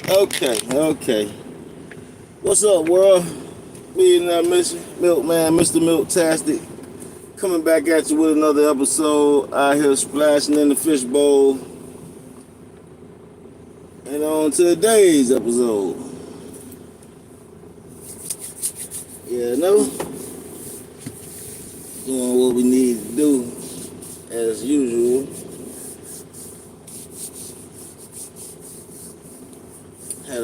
Okay. What's up, world? Millionairemission, Milkman, Mr. Milktastic, coming back at you with another episode. Out here splashing in the fishbowl. And on to today's episode. Doing what we need to do as usual. Had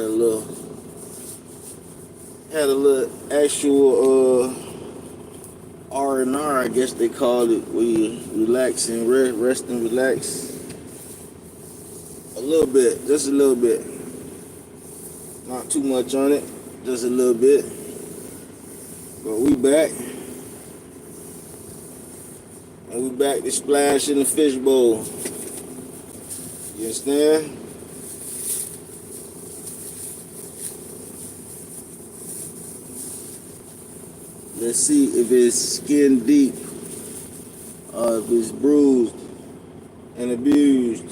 a little actual R&R, I guess they call it, where you relax and rest and relax. Just a little bit. Not too much on it, just a little bit. But we back. And we back to splash in the fishbowl. You understand? Let's see if it's skin deep or if it's bruised and abused.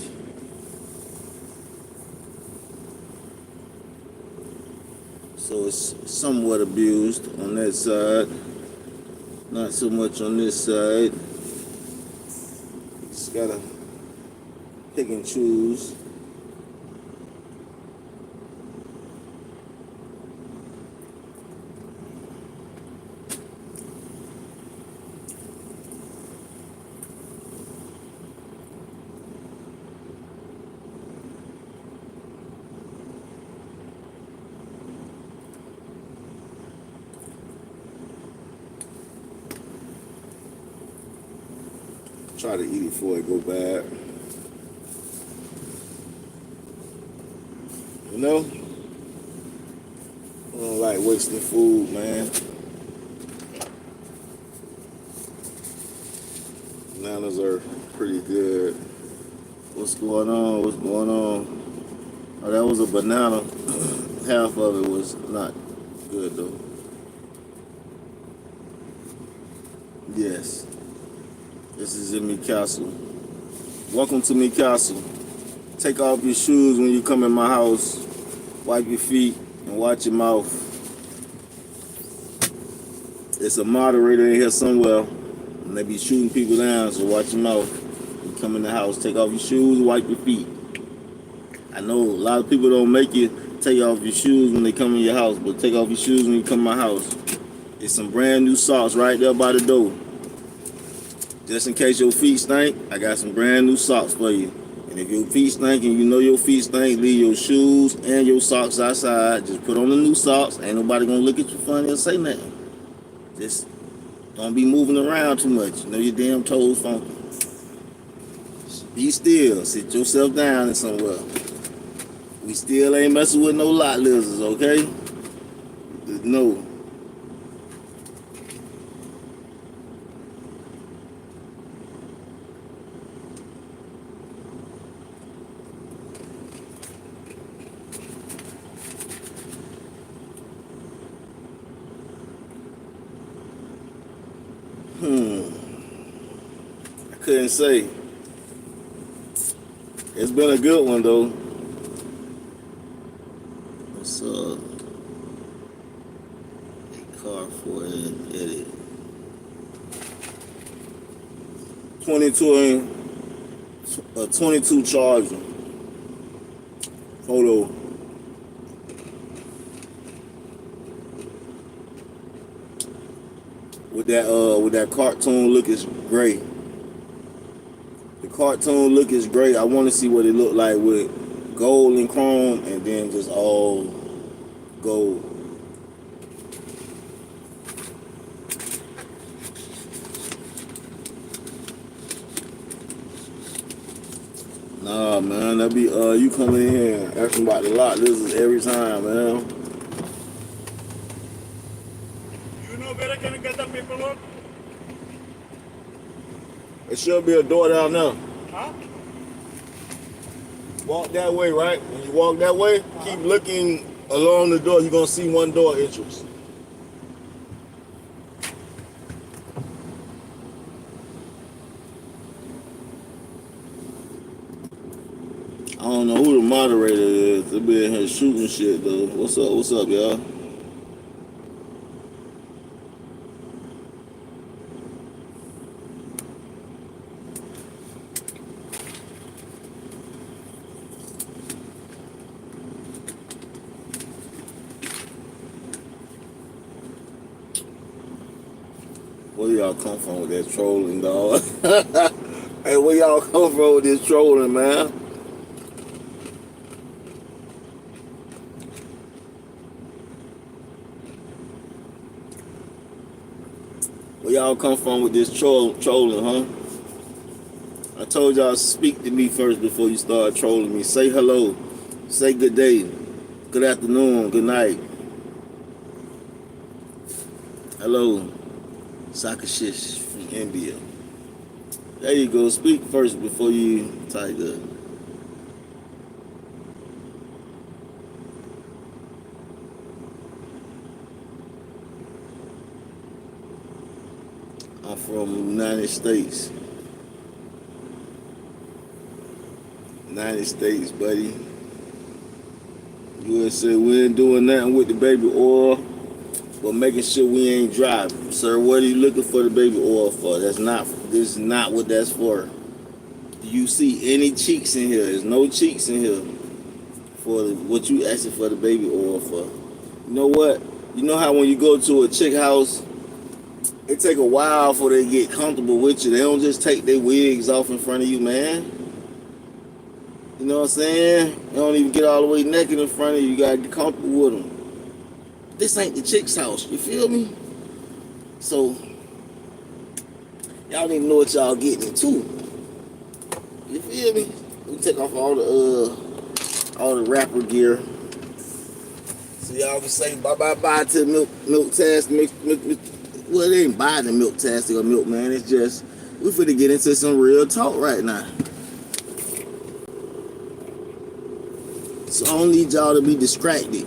So it's somewhat abused on that side, not so much on this side. Just gotta pick and choose. Try to eat it before it go bad. You know? I don't like wasting food, man. Bananas are pretty good. What's going on? Oh, that was a banana. Half of it was not good, though. Yes. This is in me castle. Welcome to me castle. Take off your shoes when you come in my house. Wipe your feet and watch your mouth. It's a moderator in here somewhere, and they be shooting people down, so watch your mouth. You come in the house, take off your shoes, wipe your feet. I know a lot of people don't make you take off your shoes when they come in your house, but take off your shoes when you come in my house. It's some brand new socks right there by the door. Just in case your feet stink, I got some brand new socks for you. And if your feet stink and you know your feet stink, leave your shoes and your socks outside. Just put on the new socks. Ain't nobody gonna look at you funny or say nothing. Just don't be moving around too much. You know your damn toes funky. Be still. Sit yourself down in somewhere. We still ain't messing with no lot lizards, okay? No. I couldn't say. It's been a good one though. It's a car for an edit. 22 Charger. Photo. With that cartoon look is great. The cartoon look is great. I want to see what it looked like with gold and chrome and then just all gold. Nah, man, that be you coming in here asking about the lot lizards every time, man. You know where I can get the paperwork? It should be a door down there. Huh? Walk that way, right? When you walk that way, keep looking along the door. You're gonna see one door entrance. I don't know who the moderator is. They be in here shooting shit though. What's up? What's up, y'all? Where y'all come from with that trolling, dog? Hey, where y'all come from with this trolling, man? Where y'all come from with this trolling, huh? I told y'all speak to me first before you start trolling me. Say hello. Say good day. Good afternoon. Good night. Hello. Sakashish from India. There you go. Speak first before you type up. I'm from United States. United States, buddy. USA, we ain't doing nothing with the baby oil, but making sure we ain't driving. Sir, what are you looking for the baby oil for? This is not what that's for. Do you see any cheeks in here? There's no cheeks in here for what you asking for the baby oil for. You know what? You know how when you go to a chick house, it take a while before they get comfortable with you. They don't just take their wigs off in front of you, man. You know what I'm saying? They don't even get all the way naked in front of you. You gotta get comfortable with them. This ain't the chick's house. You feel me? So y'all don't even know what y'all getting into. You feel me? We take off all the rapper gear, so y'all can say bye to milk tastic. Well, it ain't buying the milk tastic or milk, man. It's just we finna get into some real talk right now. So I don't need y'all to be distracted.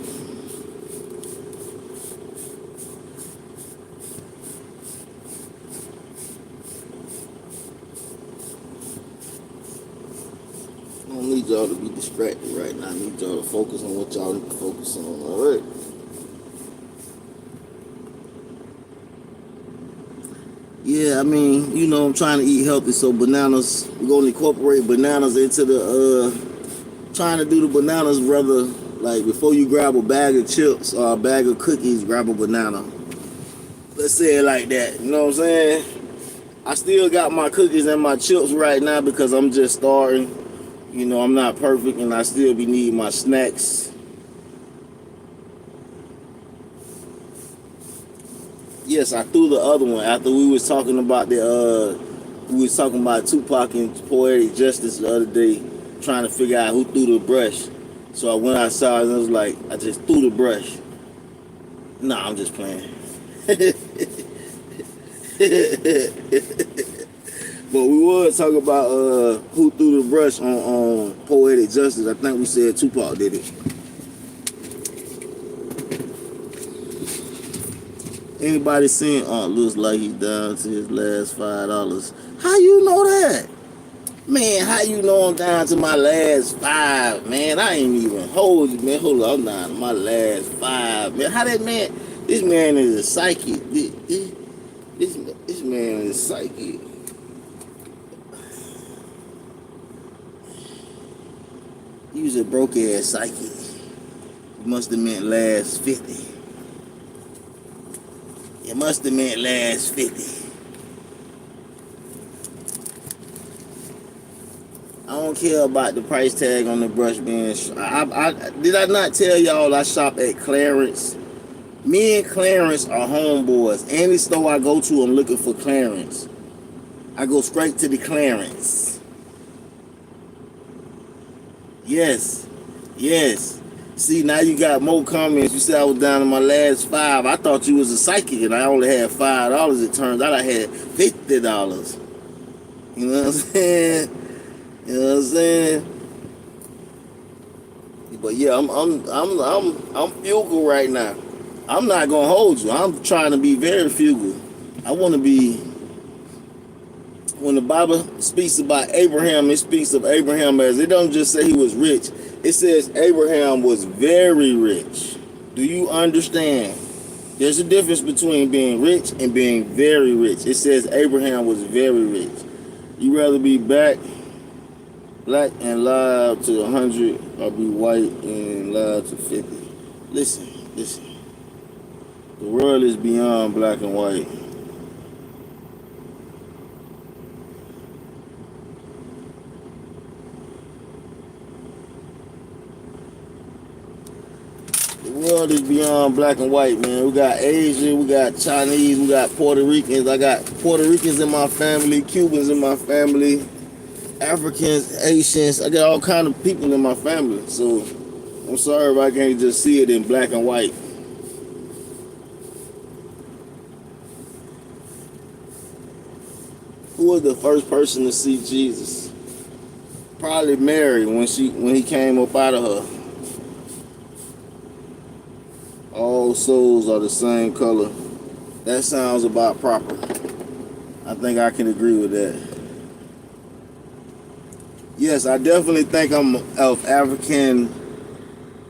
I don't need y'all to be distracted right now. I need y'all to focus on what y'all need to focus on, alright? Yeah, I mean, you know, I'm trying to eat healthy, so bananas, we're gonna incorporate bananas into the, trying to do the bananas, brother. Like, before you grab a bag of chips or a bag of cookies, grab a banana. Let's say it like that, you know what I'm saying? I still got my cookies and my chips right now because I'm just starting. You know, I'm not perfect and I still be needing my snacks. Yes, I threw the other one after we was talking about Tupac and Poetic Justice the other day, trying to figure out who threw the brush. So I went outside and I was like, I just threw the brush. Nah, I'm just playing. But we was talking about who threw the brush on Poetic Justice. I think we said Tupac did it. Anybody seen looks like he's down to his last $5? How you know that? Man, how you know I'm down to my last $5, man? I ain't even hold you, man. Hold on, I'm down to my last $5, man. How that man? This man is a psychic. This man is psychic. He was a broke ass psychic. He must have meant last 50. It must have meant last 50. I don't care about the price tag on the brush being. Did I not tell y'all I shop at Clarence? Me and Clarence are homeboys. Any store I go to, I'm looking for Clarence. I go straight to the Clarence. Yes. See, now you got more comments. You said I was down to my last $5. I thought you was a psychic and I only had $5. It turns out I had $50. You know what I'm saying? You know what I'm saying? But yeah, I'm frugal right now. I'm not gonna hold you. I'm trying to be very frugal. I want to be. When the Bible speaks about Abraham, it speaks of Abraham as, it don't just say he was rich. It says Abraham was very rich. Do you understand? There's a difference between being rich and being very rich. It says Abraham was very rich. You rather be black and lied to 100 or be white and lied to 50? Listen. The world is beyond black and white. The world is beyond black and white, man. We got Asian, we got Chinese, we got Puerto Ricans. I got Puerto Ricans in my family, Cubans in my family, Africans, Haitians. I got all kind of people in my family. So I'm sorry if I can't just see it in black and white. Who was the first person to see Jesus? Probably Mary when he came up out of her. All souls are the same color. That sounds about proper. I think I can agree with that. Yes, I definitely think I'm of African.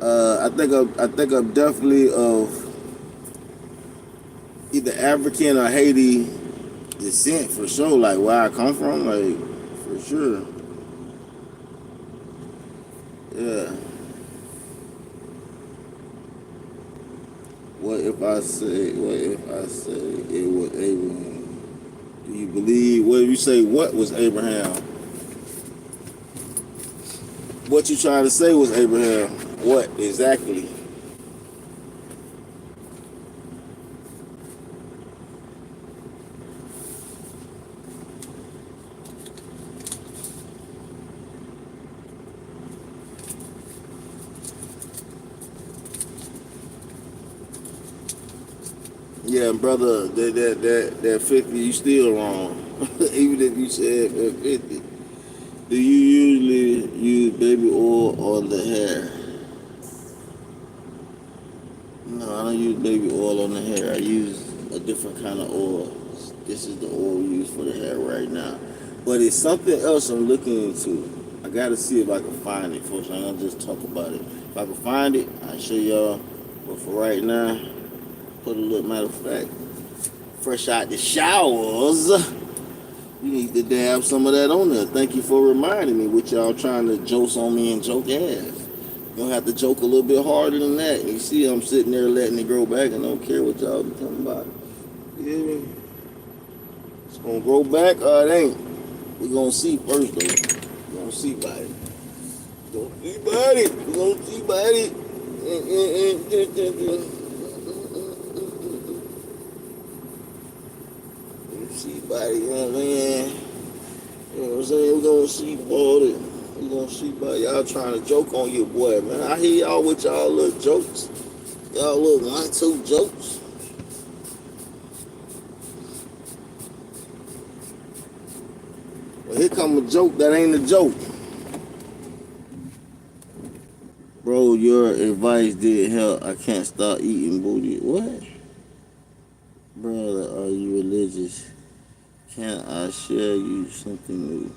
I think I'm definitely of either African or Haiti descent for sure. Like where I come from, like for sure. Yeah. What if I say it was Abraham? Do you believe, what if you say what was Abraham? What you trying to say was Abraham? What exactly? Yeah, brother, that 50, you still wrong. Even if you said 50. Do you usually use baby oil on the hair? No, I don't use baby oil on the hair. I use a different kind of oil. This is the oil we use for the hair right now. But it's something else I'm looking into. I gotta see if I can find it. Folks, I'm gonna just talk about it. If I can find it, I'll show y'all. But for right now, put a little, matter of fact, fresh out the showers, you need to dab some of that on there. Thank you for reminding me what y'all trying to joke on me and joke ass. You don't have to joke a little bit harder than that. You see I'm sitting there letting it grow back and don't care what y'all be talking about. You hear me? It's gonna grow back or it ain't. We're gonna see first though. We're gonna see about it. We're gonna see about it. We're gonna see about it. See about it, you know what I'm saying? You know what I'm saying? We're gonna see about it. We're gonna see about it. Y'all trying to joke on your boy, man. I hear y'all with y'all little jokes. Y'all little 1-2 jokes. Well, here come a joke that ain't a joke. Bro, your advice did help. I can't stop eating booty. What? Brother, are you religious? Can I share you something new?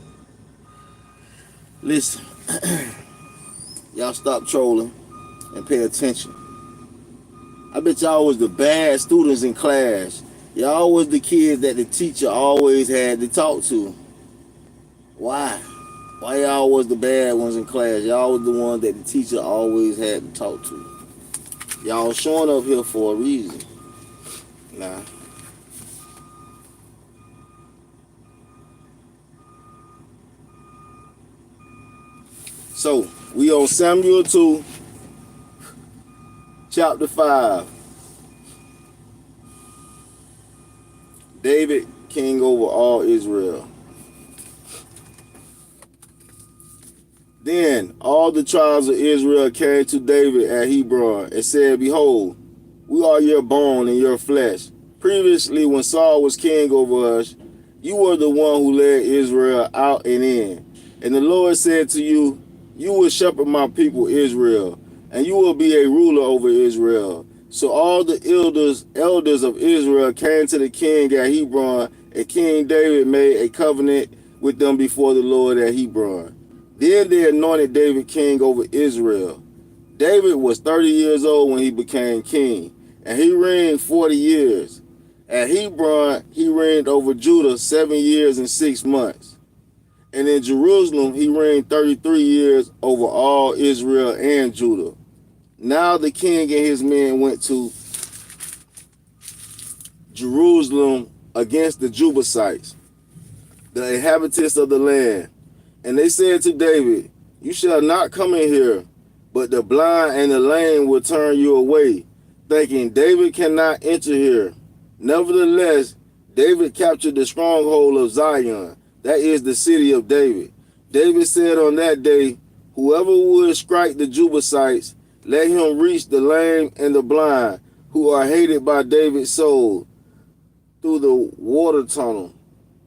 Listen, y'all stop trolling and pay attention. I bet y'all was the bad students in class. Y'all was the kids that the teacher always had to talk to. Why? Why y'all was the bad ones in class? Y'all was the ones that the teacher always had to talk to. Y'all showing up here for a reason. Nah. So, we on Samuel 2, chapter 5. David, king over all Israel. Then all the tribes of Israel came to David at Hebron and said, Behold, we are your bone and your flesh. Previously, when Saul was king over us, you were the one who led Israel out and in. And the Lord said to you, you will shepherd my people Israel, and you will be a ruler over Israel. So all the elders of Israel came to the king at Hebron, and King David made a covenant with them before the Lord at Hebron. Then they anointed David king over Israel. David was 30 years old when he became king, and he reigned 40 years. At Hebron, he reigned over Judah 7 years and 6 months. And in Jerusalem, he reigned 33 years over all Israel and Judah. Now the king and his men went to Jerusalem against the Jebusites, the inhabitants of the land. And they said to David, "You shall not come in here, but the blind and the lame will turn you away," thinking, "David cannot enter here." Nevertheless, David captured the stronghold of Zion, that is the city of David. David said on that day, "Whoever would strike the Jebusites, let him reach the lame and the blind, who are hated by David's soul, through the water tunnel."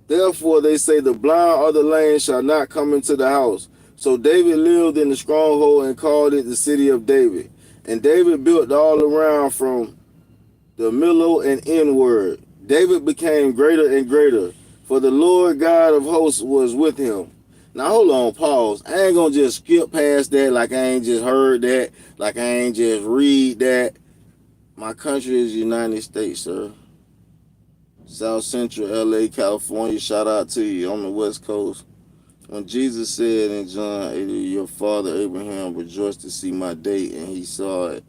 Therefore they say, "The blind or the lame shall not come into the house." So David lived in the stronghold and called it the city of David. And David built all around from the Millo and inward. David became greater and greater, for the Lord God of hosts was with him. Now hold on, pause. I ain't gonna just skip past that like I ain't just heard that, like I ain't just read that. My country is the United States, sir. South Central LA, California, shout out to you on the West Coast. When Jesus said in John 8, "Your father Abraham rejoiced to see my day, and he saw it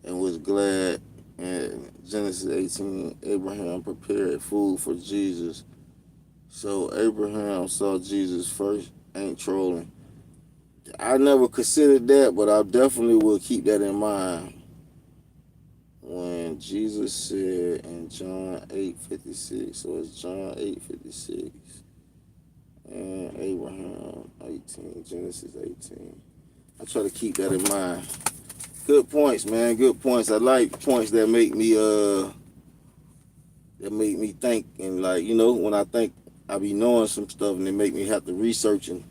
and was glad." And Genesis 18, Abraham prepared food for Jesus. So Abraham saw Jesus first. Ain't trolling. I never considered that, but I definitely will keep that in mind. When Jesus said in John 8:56, so it's John 8:56, and Abraham 18, Genesis 18. I try to keep that in mind. Good points, man. Good points. I like points that make me think, and like, you know, when I think I be knowing some stuff and they make me have to research and.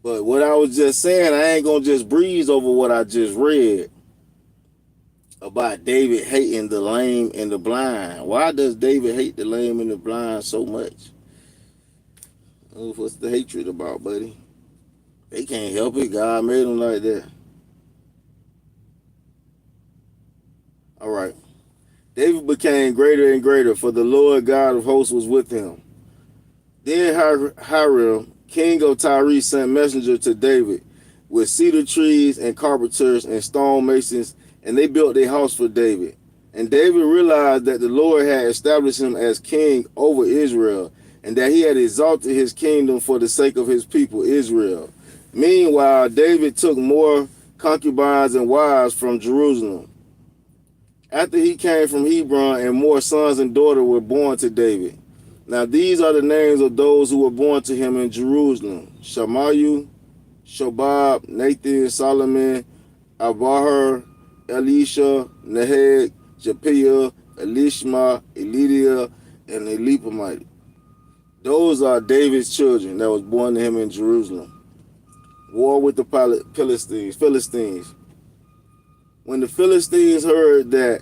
But what I was just saying, I ain't gonna just breeze over what I just read about David hating the lame and the blind. Why does David hate the lame and the blind so much? What's the hatred about, buddy? They can't help it. God made them like that. All right. David became greater and greater, for the Lord God of hosts was with him. Then Hiram, king of Tyre, sent messenger to David with cedar trees and carpenters and stone masons, and they built a house for David. And David realized that the Lord had established him as king over Israel, and that he had exalted his kingdom for the sake of his people Israel. Meanwhile, David took more concubines and wives from Jerusalem. After he came from Hebron, and more sons and daughters were born to David. Now these are the names of those who were born to him in Jerusalem: Shamayu, Shobab, Nathan, Solomon, Abahar, Elisha, Naheg, Japiah, Elishma, Elidia, and Elipamite. Those are David's children that was born to him in Jerusalem. War with the Philistines. When the Philistines heard that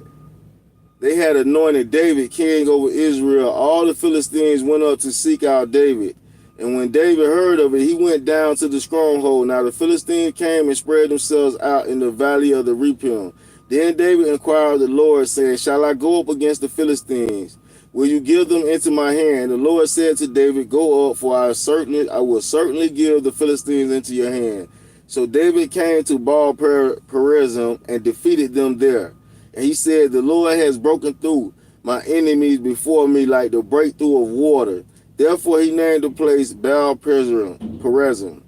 they had anointed David king over Israel, all the Philistines went up to seek out David. And when David heard of it, he went down to the stronghold. Now the Philistines came and spread themselves out in the valley of the Rephaim. Then David inquired of the Lord, saying, "Shall I go up against the Philistines? Will you give them into my hand?" The Lord said to David, "Go up, for I will certainly give the Philistines into your hand." So David came to Baal Perazim and defeated them there. And he said, "The Lord has broken through my enemies before me like the breakthrough of water." Therefore he named the place Baal Perazim.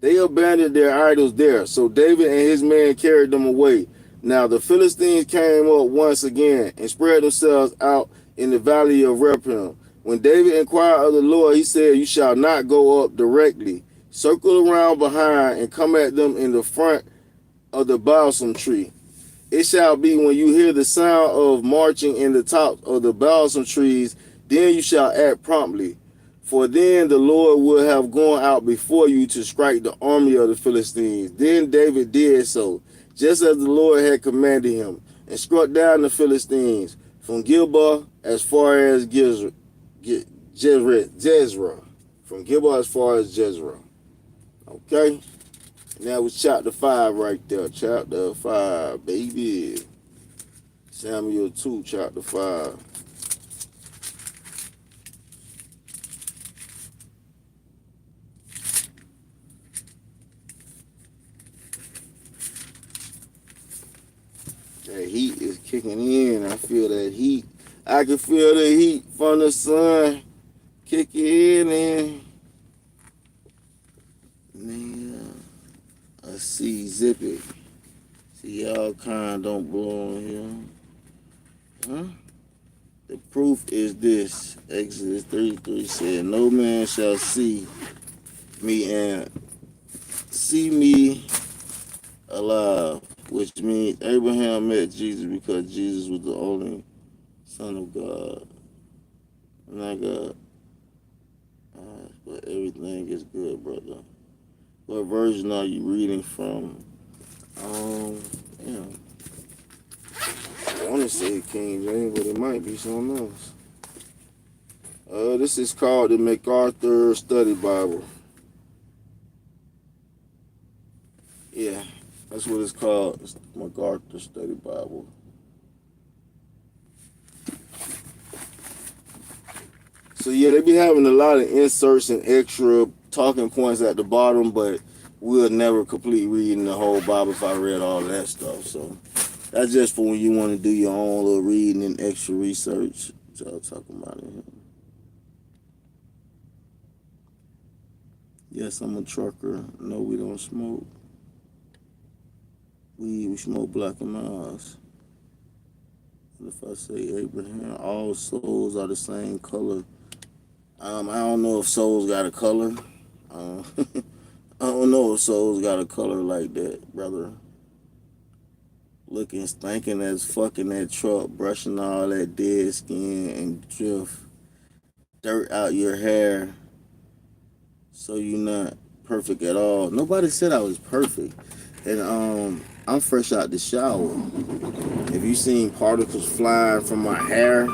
They abandoned their idols there. So David and his men carried them away. Now the Philistines came up once again and spread themselves out in the valley of Rephaim. When David inquired of the Lord, he said, "You shall not go up directly. Circle around behind and come at them in the front of the balsam tree. It shall be when you hear the sound of marching in the top of the balsam trees, then you shall act promptly. For then the Lord will have gone out before you to strike the army of the Philistines." Then David did so, just as the Lord had commanded him, and struck down the Philistines from Gilboa as far as Jezreel. From Gilboa as far as Jezreel. Okay? And that was chapter 5 right there. Chapter 5, baby. Samuel 2, chapter 5. That heat is kicking in. I feel that heat. I can feel the heat from the sun kicking in. Man, I see zip it. See y'all kind don't belong here. Huh? The proof is this. Exodus 3:3 said, no man shall see me alive, which means Abraham met Jesus because Jesus was the only Son of God. Not God. But everything is good, brother. What version are you reading from? Yeah. I want to say King James, but it might be something else. This is called the MacArthur Study Bible. Yeah, that's what it's called. It's the MacArthur Study Bible. So yeah, they be having a lot of inserts and extra talking points at the bottom, but we'll never complete reading the whole Bible if I read all that stuff. So that's just for when you want to do your own little reading and extra research. What y'all talking about in here? Yes, I'm a trucker. No, we don't smoke. We smoke Black and Miles. And if I say Abraham, all souls are the same color. I don't know if souls got a color. I don't know if souls got a color like that, brother. Looking, stinking as fucking that truck, brushing all that dead skin and drift dirt out your hair, so you're not perfect at all. Nobody said I was perfect, and I'm fresh out the shower. If you seen particles flying from my hair,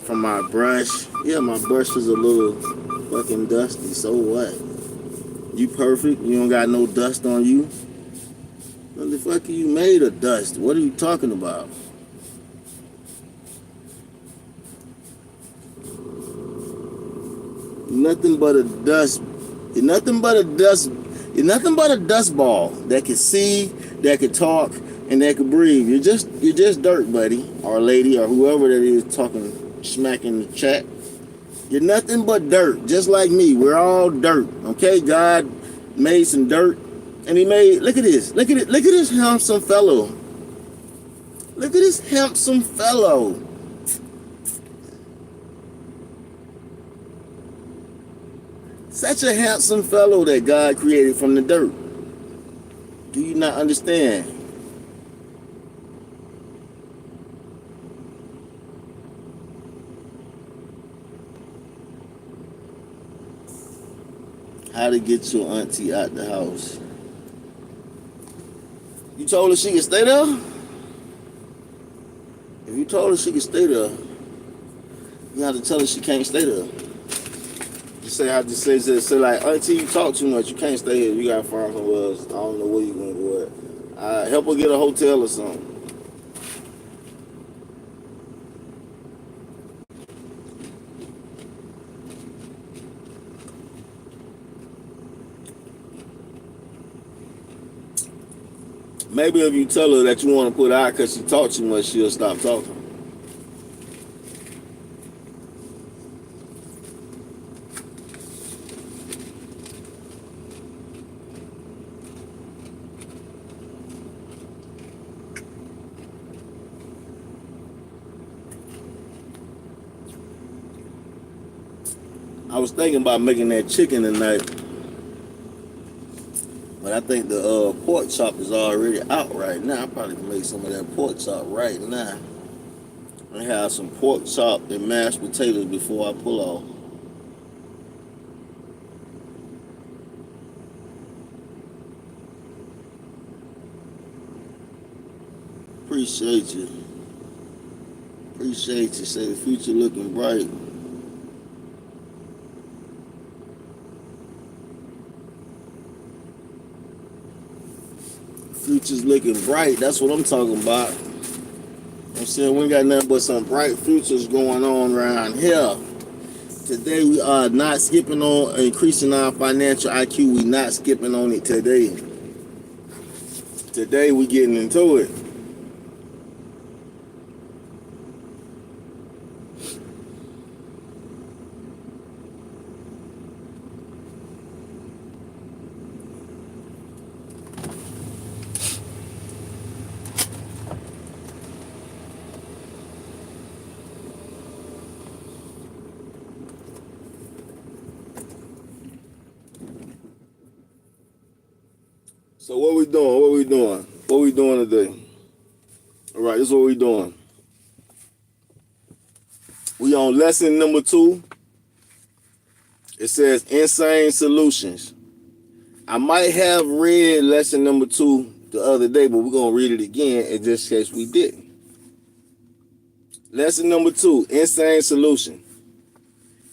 from my brush, yeah, my brush is a little fucking dusty. So what? You perfect? You don't got no dust on you? Motherfucker, you made of dust. What are you talking about? Nothing but a dust. You're nothing but a dust. You're nothing but a dust ball that can see, that can talk, and that can breathe. You're just dirt, buddy, or lady, or whoever that is talking smack in the chat. You're nothing but dirt, just like me. We're all dirt. Okay, God made some dirt, and He made. Look at this. Look at it. Look at this handsome fellow. Look at this handsome fellow. Such a handsome fellow that God created from the dirt. Do you not understand? How to get your auntie out the house. You told her she could stay there? If you told her she could stay there, you have to tell her she can't stay there. Say like, auntie, you talk too much. You can't stay here. You gotta find somewhere else. I don't know where you gonna go at. Help her get a hotel or something. Maybe if you tell her that you want to put out because she talk too much, she'll stop talking. I was thinking about making that chicken tonight, but I think the pork chop is already out right now. I probably can make some of that pork chop right now. I have some pork chop and mashed potatoes before I pull off. Appreciate you. Appreciate you. Say the future looking bright. future's looking bright. That's what I'm talking about. I'm saying we ain't got nothing but some bright futures going on around here. Today we are not skipping on increasing our financial IQ. We not skipping on it today. Today we getting into it. So what we doing? What we doing? What we doing today? All right, this is what we doing. We on lesson number 2. It says insane solutions. I might have read lesson number 2 the other day, but we're gonna read it again in just case we didn't. Lesson number 2, insane solution.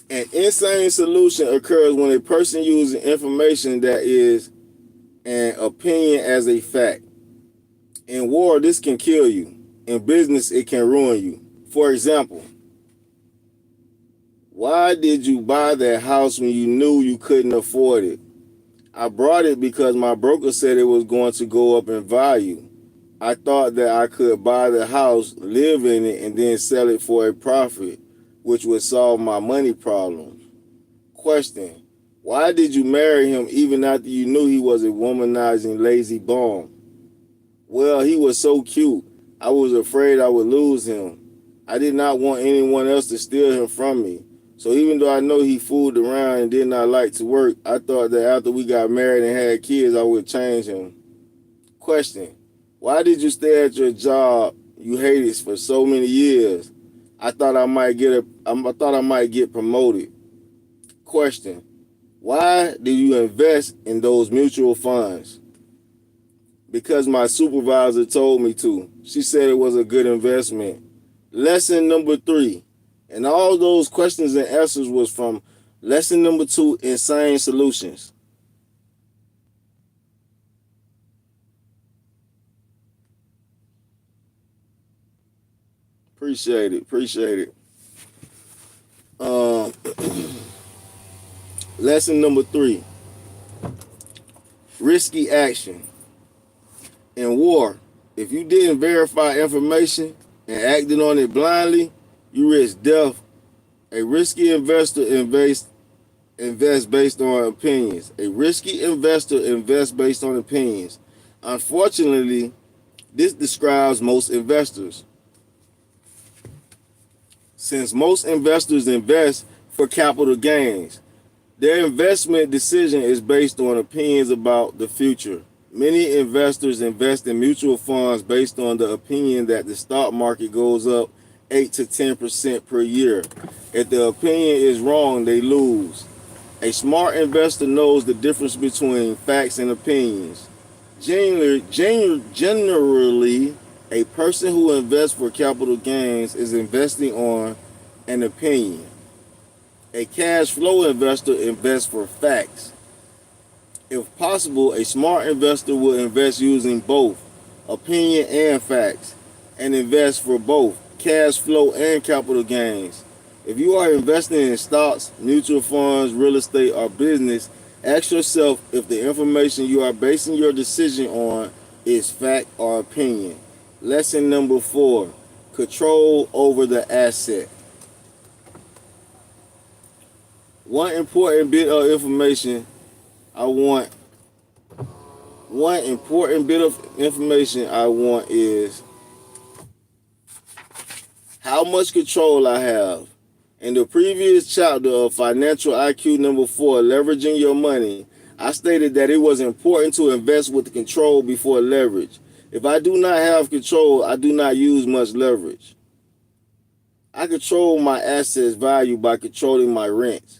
An insane solution occurs when a person uses information that is an opinion as a fact. In war, this can kill you. In business, it can ruin you. For example, why did you buy that house when you knew you couldn't afford it? I brought it because my broker said it was going to go up in value. I thought that I could buy the house, live in it, and then sell it for a profit, which would solve my money problem. Question: why did you marry him even after you knew he was a womanizing lazy bum? Well, he was so cute. I was afraid I would lose him. I did not want anyone else to steal him from me. So even though I know he fooled around and did not like to work, I thought that after we got married and had kids, I would change him. Question: why did you stay at your job you hated for so many years? I thought I might get promoted. Question: why did you invest in those mutual funds? Because my supervisor told me to. She said it was a good investment. Lesson number 3. And all those questions and answers was from lesson number 2, insane solutions. Appreciate it. Lesson number 3, risky action. In war, if you didn't verify information and acted on it blindly, you risk death. A risky investor invests based on opinions. A risky investor invests based on opinions. Unfortunately, this describes most investors. Since most investors invest for capital gains, their investment decision is based on opinions about the future. Many investors invest in mutual funds based on the opinion that the stock market goes up 8 to 10% per year. If the opinion is wrong, they lose. A smart investor knows the difference between facts and opinions. Generally, a person who invests for capital gains is investing on an opinion. A cash flow investor invests for facts. If possible, a smart investor will invest using both opinion and facts and invest for both cash flow and capital gains. If you are investing in stocks, mutual funds, real estate, or business, ask yourself if the information you are basing your decision on is fact or opinion. Lesson number 4, control over the asset. One important bit of information I want is how much control I have. In the previous chapter of Financial IQ number 4, Leveraging Your Money, I stated that it was important to invest with control before leverage. If I do not have control, I do not use much leverage. I control my assets value by controlling my rents.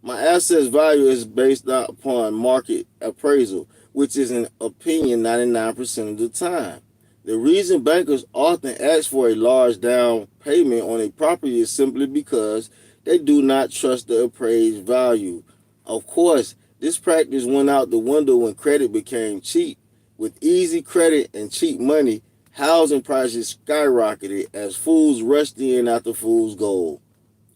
My assets value is based upon market appraisal, which is an opinion 99% of the time. The reason bankers often ask for a large down payment on a property is simply because they do not trust the appraised value. Of course, this practice went out the window when credit became cheap. With easy credit and cheap money, housing prices skyrocketed as fools rushed in after fool's gold.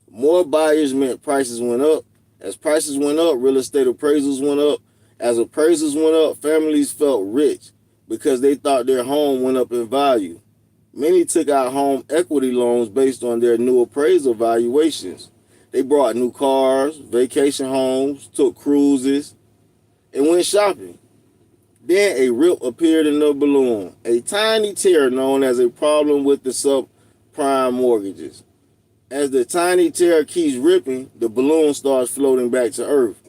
More buyers meant prices went up. As prices went up, real estate appraisals went up. As appraisals went up, families felt rich because they thought their home went up in value. Many took out home equity loans based on their new appraisal valuations. They bought new cars, vacation homes, took cruises, and went shopping. Then a rip appeared in the balloon, a tiny tear known as a problem with the subprime mortgages. As the tiny tear keeps ripping, the balloon starts floating back to earth.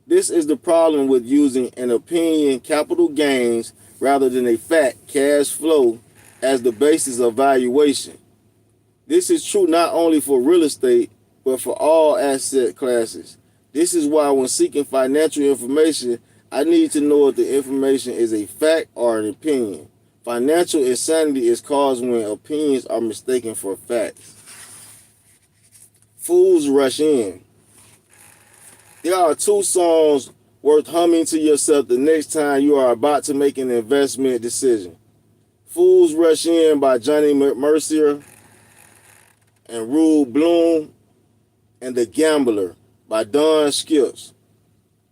This is the problem with using an opinion, capital gains, rather than a fact, cash flow, as the basis of valuation. This is true not only for real estate, but for all asset classes. This is why when seeking financial information, I need to know if the information is a fact or an opinion. Financial insanity is caused when opinions are mistaken for facts. Fools rush in. There are two songs worth humming to yourself the next time you are about to make an investment decision. Fools Rush In by Johnny Mercier and Rube Bloom, and The Gambler by Don Skips,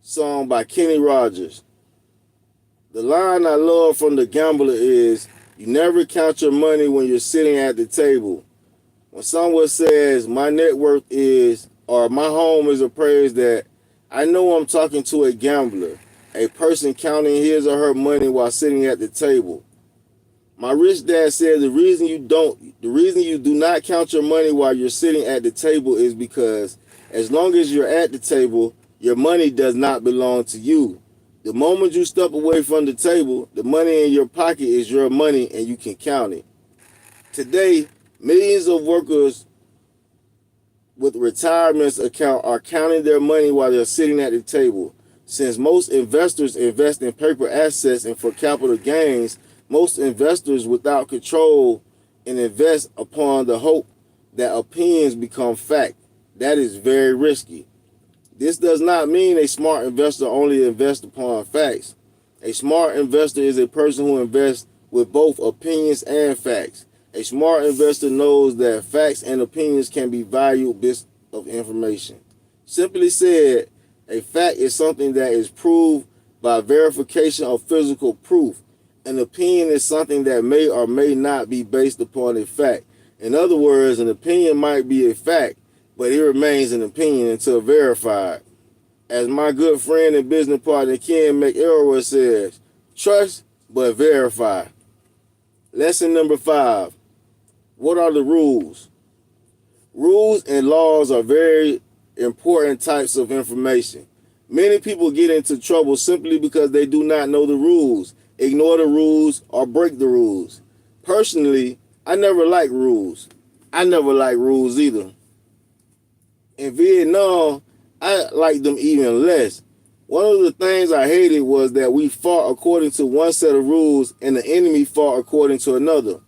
song by Kenny Rogers. The line I love from The Gambler is, "You never count your money when you're sitting at the table." When someone says my net worth is, or my home is appraised at, I know I'm talking to a gambler, a person counting his or her money while sitting at the table. My rich dad said the reason you do not count your money while you're sitting at the table is because as long as you're at the table, your money does not belong to you. The moment you step away from the table, the money in your pocket is your money and you can count it. Today, millions of workers with retirements account are counting their money while they're sitting at the table. Since most investors invest in paper assets and for capital gains, most investors without control and invest upon the hope that opinions become fact. That is very risky. This does not mean a smart investor only invests upon facts. A smart investor is a person who invests with both opinions and facts. A smart investor knows that facts and opinions can be valued bits of information. Simply said, a fact is something that is proved by verification of physical proof. An opinion is something that may or may not be based upon a fact. In other words, an opinion might be a fact, but it remains an opinion until verified. As my good friend and business partner Ken McElroy says, trust but verify. Lesson number 5. What are the rules? Rules and laws are very important types of information. Many people get into trouble simply because they do not know the rules, ignore the rules, or break the rules. Personally, I never liked rules. I never liked rules either. In Vietnam, I liked them even less. One of the things I hated was that we fought according to one set of rules and the enemy fought according to another.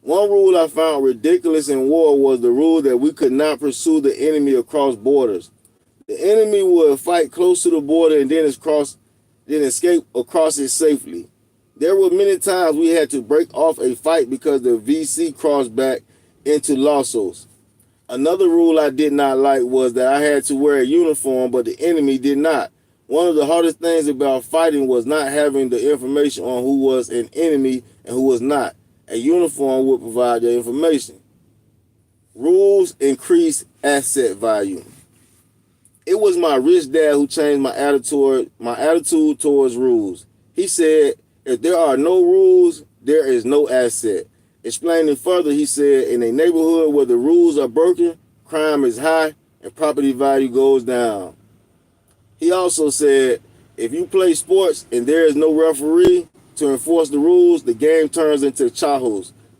One rule I found ridiculous in war was the rule that we could not pursue the enemy across borders. The enemy would fight close to the border and then escape across it safely. There were many times we had to break off a fight because the VC crossed back into Lossos. Another rule I did not like was that I had to wear a uniform, but the enemy did not. One of the hardest things about fighting was not having the information on who was an enemy and who was not. A uniform would provide the information. Rules increase asset value. It was my rich dad who changed my attitude towards rules. He said, if there are no rules, there is no asset. Explaining further, he said, in a neighborhood where the rules are broken, crime is high and property value goes down. He also said, if you play sports and there is no referee to enforce the rules, the game turns into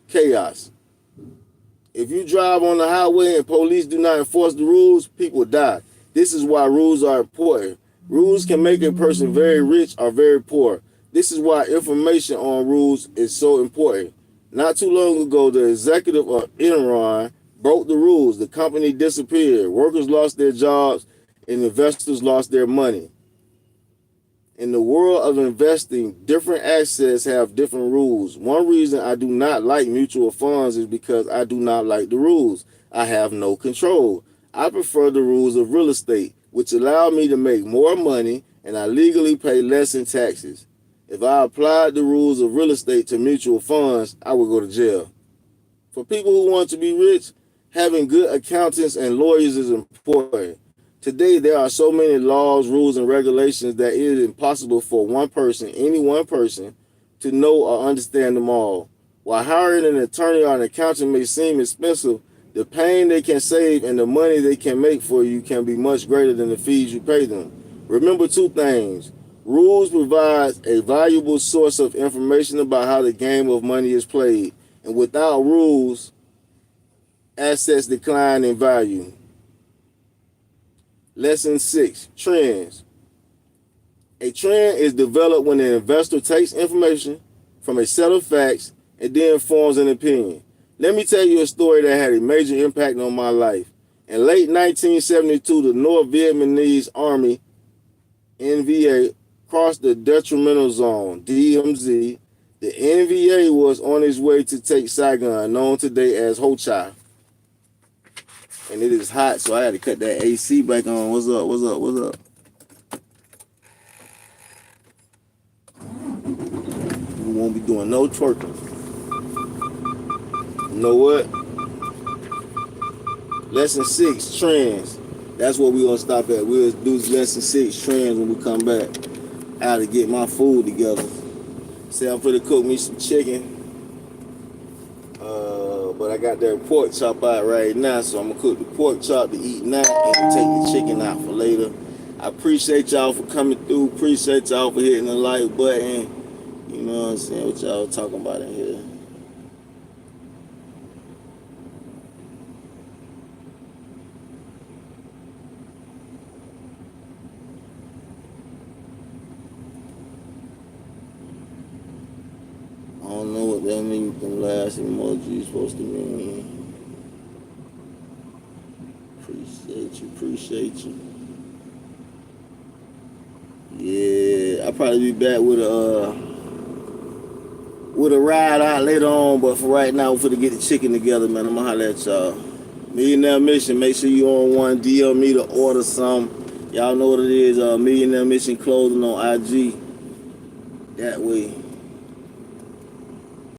chaos. If you drive on the highway and police do not enforce the rules, people die. This is why rules are important. Rules can make a person very rich or very poor. This is why information on rules is so important. Not too long ago, the executive of Enron broke the rules. The company disappeared. Workers lost their jobs and investors lost their money. In the world of investing, different assets have different rules. One reason I do not like mutual funds is because I do not like the rules. I have no control. I prefer the rules of real estate, which allow me to make more money and I legally pay less in taxes. If I applied the rules of real estate to mutual funds, I would go to jail. For people who want to be rich, having good accountants and lawyers is important. Today, there are so many laws, rules, and regulations that it is impossible for any one person, to know or understand them all. While hiring an attorney or an accountant may seem expensive, the pain they can save and the money they can make for you can be much greater than the fees you pay them. Remember two things. Rules provide a valuable source of information about how the game of money is played. And without rules, assets decline in value. Lesson 6, trends. A trend is developed when an investor takes information from a set of facts and then forms an opinion. Let me tell you a story that had a major impact on my life. In late 1972, the North Vietnamese Army, NVA, crossed the detrimental zone, DMZ. The NVA was on its way to take Saigon, known today as Ho Chi. And it is hot, so I had to cut that AC back on. What's up? What's up? What's up? We won't be doing no twerking. You know what? Lesson 6, trends. That's what we're going to stop at. We'll do lesson 6, trends, when we come back. How to get my food together. Say I'm finna cook me some chicken. But I got that pork chop out right now, so I'm gonna cook the pork chop to eat now and take the chicken out for later. I appreciate y'all for coming through. Appreciate y'all for hitting the like button. You know what I'm saying? What y'all talking about in here? I don't know what that means. Them last emoji is supposed to mean. Appreciate you. Yeah, I'll probably be back with a ride out later on, but for right now, we're finna get the chicken together, man. I'm gonna holler at y'all. Millionaire Mission, make sure you on one. DM me to order some. Y'all know what it is. Millionaire Mission clothing on IG. That way.